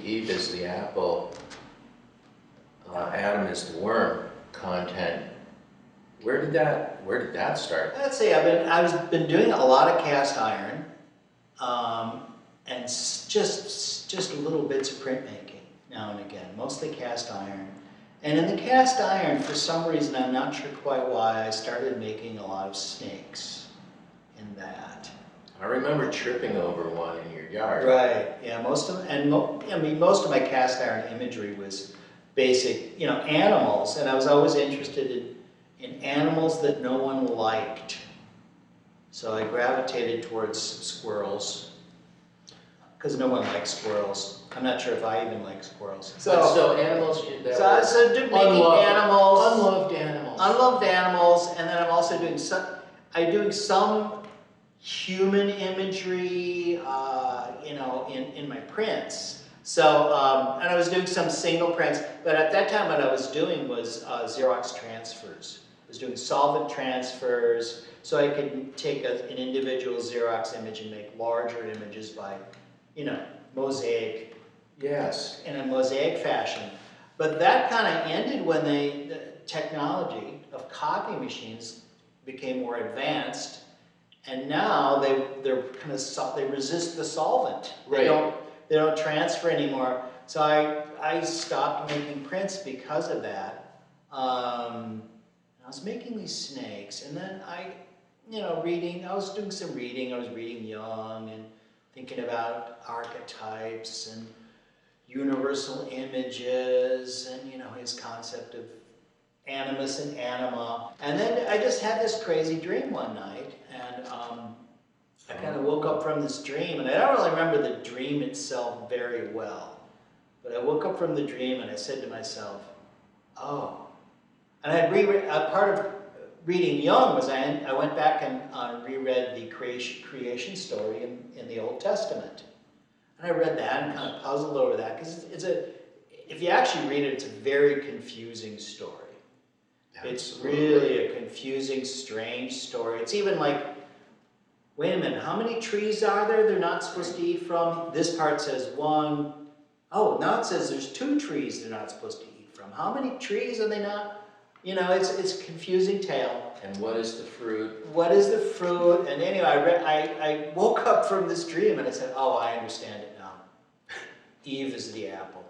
Eve is the apple, Adam is the worm content. Where did that start? Let's see. I've been doing a lot of cast iron, and just little bits of printmaking now and again. Mostly cast iron. And in the cast iron, for some reason, I'm not sure quite why, I started making a lot of snakes in that. I remember tripping over one in your yard. Right. Yeah. Most of my cast iron imagery was basic, animals, and I was always interested in animals that no one liked. So I gravitated towards squirrels, because no one likes squirrels. I'm not sure if I even like squirrels. So animals that making animals, unloved animals, and then I'm also doing some human imagery, in my prints. So, and I was doing some single prints, but at that time what I was doing was Xerox transfers. I was doing solvent transfers, so I could take an individual Xerox image and make larger images by, mosaic. Yes. In a mosaic fashion. But that kind of ended when the technology of copy machines became more advanced, and now they resist the solvent. Right. They don't transfer anymore. So I stopped making prints because of that. I was making these snakes, and then I was doing some reading. I was reading Jung and thinking about archetypes and universal images, and his concept of animus and anima. And then I just had this crazy dream one night, and I kind of woke up from this dream, and I don't really remember the dream itself very well, but I woke up from the dream and I said to myself, oh. And I had part of reading Jung was I went back and reread the creation story in the Old Testament. And I read that and kind of puzzled over that, because if you actually read it, it's a very confusing story. Absolutely. It's really a confusing, strange story. It's even like, wait a minute, how many trees are there they're not supposed to eat from? This part says one. Oh, now it says there's 2 trees they're not supposed to eat from. How many trees are they not? It's a confusing tale. And what is the fruit? What is the fruit? And anyway, I woke up from this dream and I said, oh, I understand it now. Eve is the apple.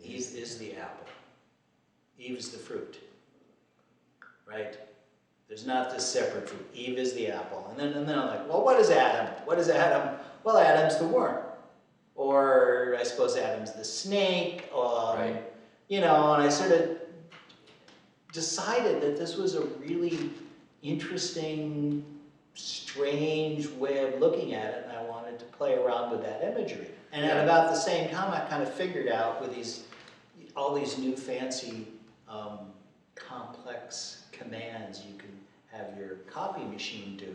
Eve is the apple. Eve is the fruit. Right? There's not this separate fruit. Eve is the apple. And then I'm like, well, what is Adam? What is Adam? Well, Adam's the worm. Or I suppose Adam's the snake. Right. And I sort of decided that this was a really interesting, strange way of looking at it, and I wanted to play around with that imagery. And at about the same time, I kind of figured out with all these new fancy complex commands you can have your copy machine do.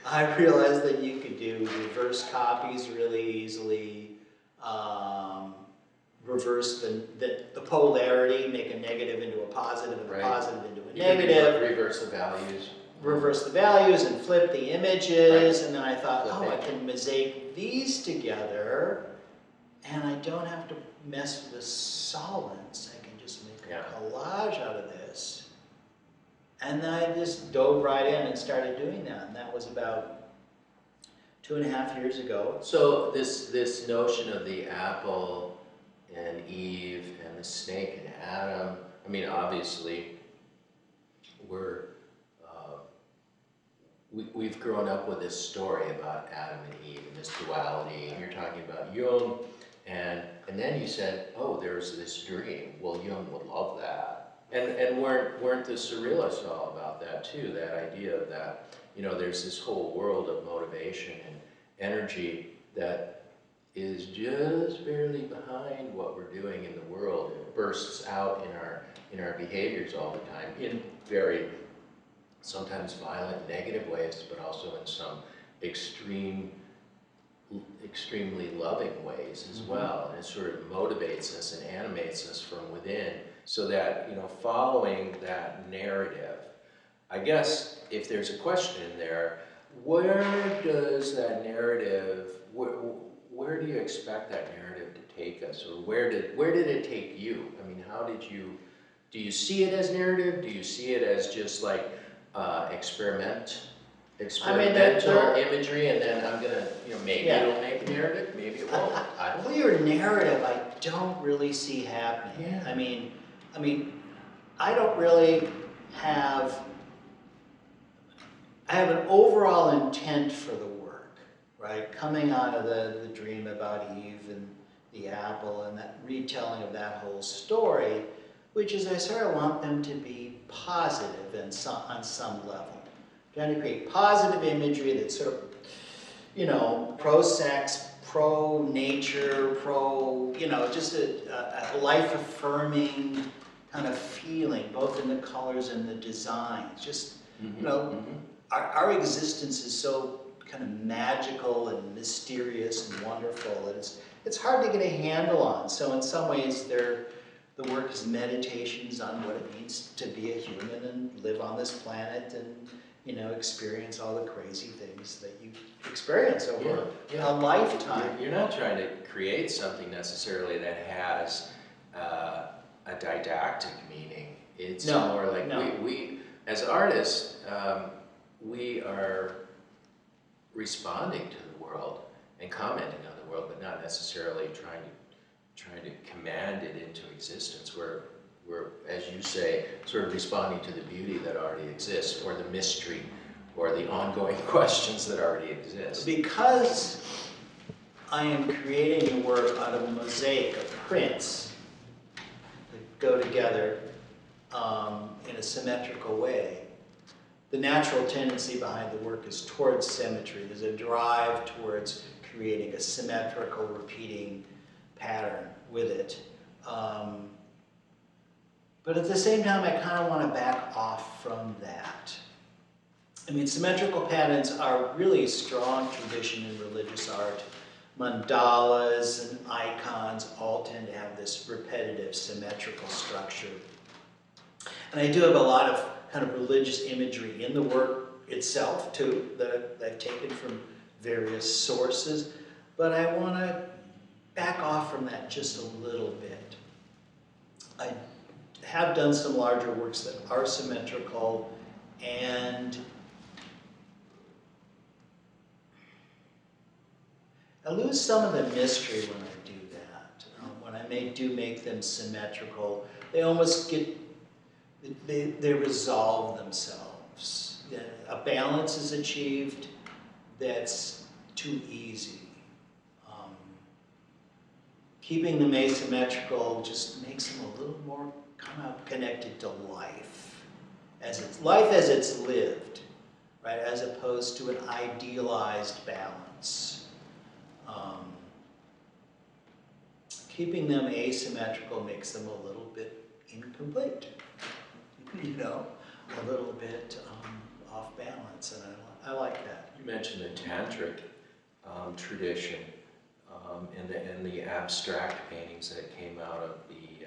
I realized that you could do reverse copies really easily, reverse the polarity, make a negative into a positive and a positive into a negative. Reverse the values. Reverse the values and flip the images, and then I thought, Flip I can mosaic these together, and I don't have to mess with the solvents. I can just make a collage out of this. And then I just dove right in and started doing that, and that was about 2.5 years ago. So this notion of the apple and Eve and the snake and Adam, I mean, obviously we've grown up with this story about Adam and Eve and this duality, and you're talking about Jung, and then you said, oh, there's this dream. Well, Jung would love that. And weren't the surrealists all about that too, that idea of that, there's this whole world of motivation and energy that is just barely behind what we're doing in the world. It bursts out in our behaviors all the time, in very sometimes violent, negative ways, but also in some extremely loving ways as well. And it sort of motivates us and animates us from within, so that, following that narrative, I guess if there's a question in there, where does that narrative, where do you expect that narrative to take us, or where did it take you? I mean, how did you, do you see it as narrative? Do you see it as just like experimental imagery, and then I'm gonna, maybe it'll make a narrative, maybe it won't. I don't know. Clear narrative, I don't really see happening. Yeah. I mean, I don't really have. I have an overall intent for the work, right? Coming out of the dream about Eve and the apple and that retelling of that whole story, which is I sort of want them to be positive on some level. Trying to create positive imagery that's sort of, pro-sex, pro-nature, just a life-affirming kind of feeling, both in the colors and the designs. Just, our existence is so kind of magical and mysterious and wonderful that it's hard to get a handle on. So in some ways, the work is meditations on what it means to be a human and live on this planet and experience all the crazy things that you experience over a lifetime. You're not trying to create something necessarily that has a didactic meaning. It's more like we as artists, we are responding to the world and commenting on the world, but not necessarily trying to command it into existence. We're, as you say, sort of responding to the beauty that already exists, or the mystery, or the ongoing questions that already exist. Because I am creating a work out of a mosaic of prints that go together in a symmetrical way, the natural tendency behind the work is towards symmetry. There's a drive towards creating a symmetrical, repeating pattern with it. But at the same time, I kind of want to back off from that. I mean, symmetrical patterns are really a strong tradition in religious art. Mandalas and icons all tend to have this repetitive, symmetrical structure. And I do have a lot of kind of religious imagery in the work itself, too, that I've taken from various sources. But I want to back off from that just a little bit. I have done some larger works that are symmetrical, and I lose some of the mystery when I do that. When I do make them symmetrical, they almost they resolve themselves. A balance is achieved that's too easy. Keeping them asymmetrical just makes them a little more kind of connected to life as it's lived, right? As opposed to an idealized balance. Keeping them asymmetrical makes them a little bit incomplete, a little bit off balance, and I like that. You mentioned the tantric tradition and the abstract paintings that came out of the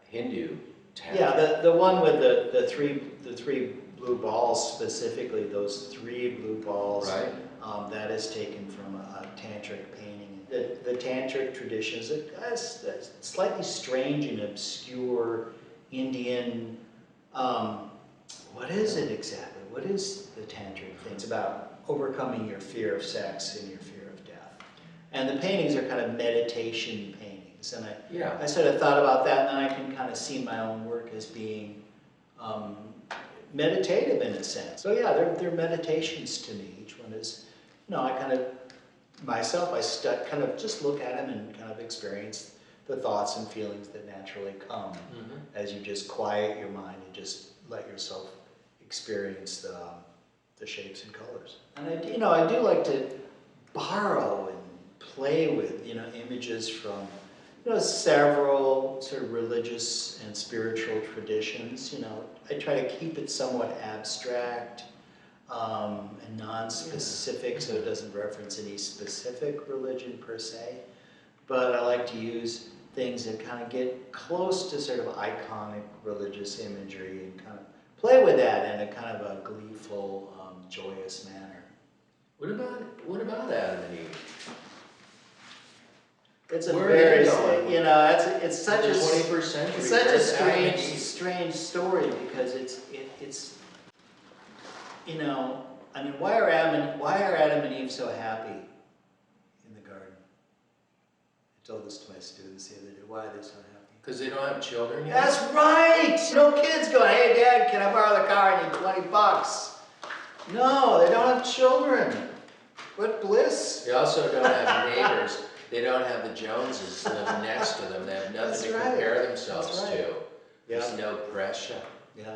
Hindu tantric. Yeah, the one with the three blue balls specifically, those three blue balls. Right. That is taken from a tantric painting. The tantric tradition is a slightly strange and obscure Indian. What is it exactly? What is the tantric thing? It's about overcoming your fear of sex and your fear of death. And the paintings are kind of meditation paintings. And I sort of thought about that, and then I can kind of see my own work as being meditative in a sense. So yeah, they're meditations to me. Each one is, I kind of, myself, I kind of just look at them and kind of experience the thoughts and feelings that naturally come as you just quiet your mind and just let yourself experience the shapes and colors. And I do like to borrow and play with, images from, several sort of religious and spiritual traditions. I try to keep it somewhat abstract and non-specific, so it doesn't reference any specific religion per se. But I like to use things that kind of get close to sort of iconic religious imagery and kind of play with that in a kind of a gleeful, joyous manner. What about Adam and Eve? It's a Where are very, they going? you know, it's such In a the 21st century. it's such a where's Adam and strange Eve? strange story because it's you know, I mean, why are Adam and Eve so happy in the garden? I told this to my students the other day. Why are they so happy? Because they don't have children yet? That's right! No kids going, hey Dad, can I borrow the car? I need $20. No, they don't have children. What bliss. They also don't have neighbors. They don't have the Joneses living next to them. They have nothing to compare themselves to. There's no pressure. Yeah.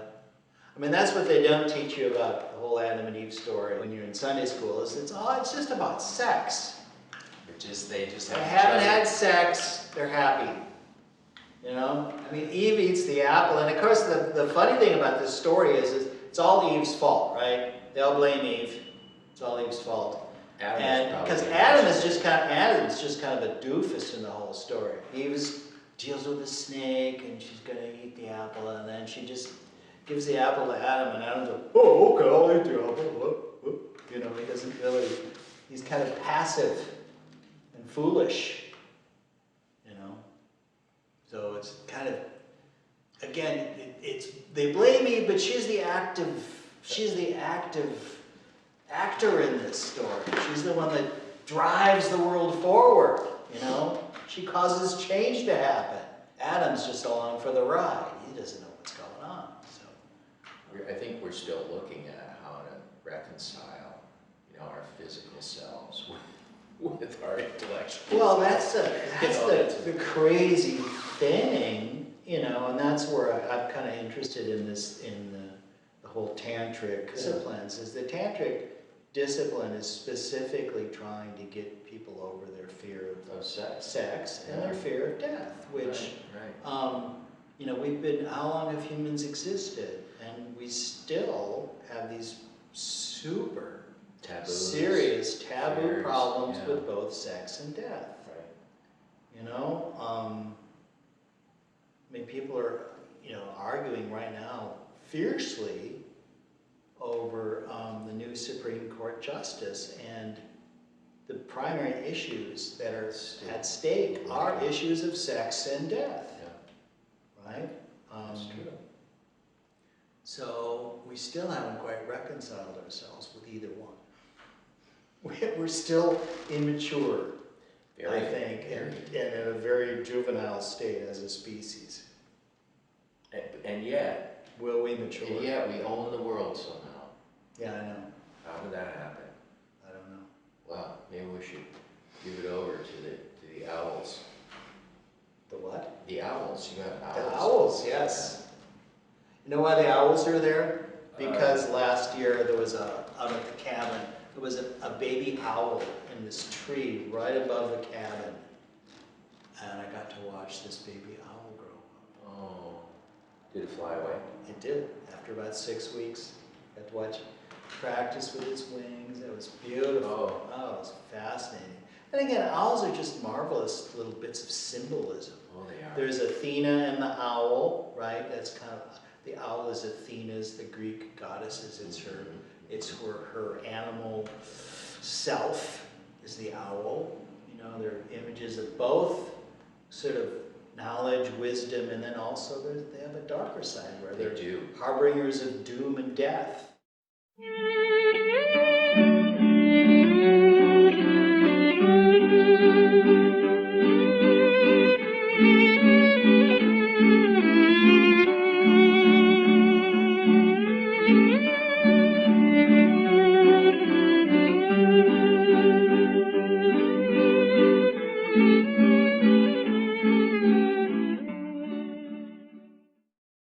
I mean, that's what they don't teach you about the whole Adam and Eve story when you're in Sunday school, is it's just about sex. They just They haven't had sex, they're happy. You know? I mean, Eve eats the apple, and of course the funny thing about this story is it's all Eve's fault, right? They all blame Eve. It's all Eve's fault. Because Adam's just kind of a doofus in the whole story. Eve deals with the snake, and she's going to eat the apple, and then she just gives the apple to Adam, and Adam's like, oh, okay, I'll eat the apple. You know, he doesn't really, he's kind of passive and foolish, you know. So it's kind of, again, they blame Eve, but she's the active actor in this story. She's the one that drives the world forward, you know. She causes change to happen. Adam's just along for the ride. He doesn't know what's going on. So I think we're still looking at how to reconcile, you know, our physical selves with our intellectual. well, that's the crazy thing, you know, and that's where I'm kind of interested in this, in the whole tantric disciplines, is the tantric discipline is specifically trying to get people over their fear of sex and their fear of death, which, you know, how long have humans existed? And we still have these super serious taboo problems with both sex and death. Right. You know, I mean, people are, you know, arguing right now fiercely over the new Supreme Court justice, and the primary issues that are at stake are issues of sex and death. Yeah. Right? That's true. So we still haven't quite reconciled ourselves with either one. We're still immature, I think, and in a very juvenile state as a species. And yet, will we mature? And yet we own the world somehow. Yeah, I know. How did that happen? I don't know. Well, maybe we should give it over to the owls. The what? The owls. You have owls. The owls, yes. You know why the owls are there? Because last year there was out at the cabin, there was a baby owl in this tree right above the cabin. And I got to watch this baby owl grow up. Oh. Did it fly away? It did. After about 6 weeks, I got to watch it practice with its wings. It was beautiful. Oh, it was fascinating. And again, owls are just marvelous little bits of symbolism. Oh, they are. There's Athena and the owl, right? That's kind of, the owl is Athena's, the Greek goddesses. It's her animal self is the owl. You know, there are images of both sort of knowledge, wisdom, and then also they have a darker side where they're harbingers of doom and death.